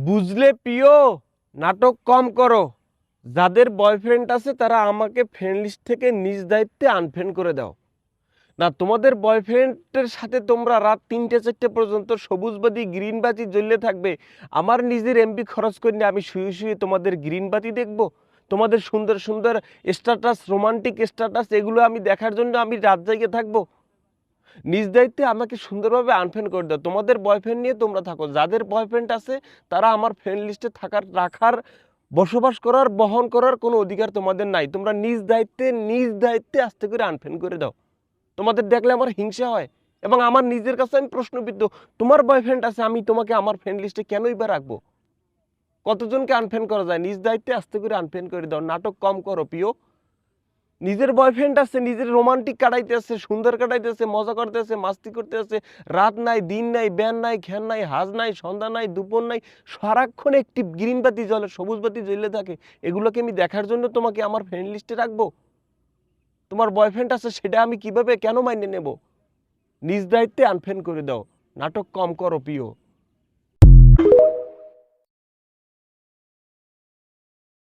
বুঝলে প্রিয়, নাটক কম করো। যাদের বয়ফ্রেন্ড আছে তারা আমাকে ফ্রেন্ড লিস্ট থেকে নিজ দায়িত্বে আনফ্রেন্ড করে দাও। না, তোমাদের বয়ফ্রেন্ডের সাথে তোমরা রাত 3টে 4টে পর্যন্ত সবুজবাতি গ্রিন বাতি জ্বললে থাকবে। আমার নিজের এমবি খরচ করে নিয়ে আমি শুয়ে শুয়ে তোমাদের গ্রিন বাতি দেখব? তোমাদের সুন্দর সুন্দর স্ট্যাটাস, রোমান্টিক স্ট্যাটাস, এগুলো আমি দেখার জন্য আমি রাত জেগে থাকবো? নিজ দায়িত্বে আমাকে সুন্দরভাবে আনফ্রেন্ড করে দাও। তোমাদের বয়ফ্রেন্ড নিয়ে তোমরা থাকো। যাদের বয়ফ্রেন্ড আছে তারা আমার ফ্রেন্ড লিস্টে থাকার, রাখার, বসবাস করার, বহন করার কোনো অধিকার তোমাদের নাই। তোমরা নিজ দায়িত্বে আস্তে করে আনফ্রেন্ড করে দাও। তোমাদের দেখলে আমার হিংসা হয় এবং আমার নিজের কাছে আমি প্রশ্নবিদ্ধ। তোমার বয়ফ্রেন্ড আছে, আমি তোমাকে আমার ফ্রেন্ড লিস্টে কেনই বা রাখবো? কতজনকে আনফ্রেন্ড করা যায়? নিজ দায়িত্বে আস্তে করে আনফ্রেন্ড করে দাও। নাটক কম করো প্রিয়। নিজের বয়ফ্রেন্ড আছে, নিজের রোমান্টিক কাটাইতেছে, সুন্দর কাটাইতেছে, মজা করতেছে, মাস্তি করতেছে, রাত নাই, দিন নাই, ব্যান নাই, খ্যান নাই, হাজ নাই, সন্ধ্যা নাই, দুপুর নাই, সারাক্ষণ একটি গ্রিন বাতি জ্বলে, সবুজ বাতি জ্বলে থাকে। এগুলোকে আমি দেখার জন্য তোমাকে আমার ফ্রেন্ড লিস্টে রাখবো? তোমার বয়ফ্রেন্ড আছে, সেটা আমি কিভাবে কেন মাইনে নেব? নিজ দায়িত্বে আনফ্রেন্ড করে দাও। নাটক কম করো প্রিয়।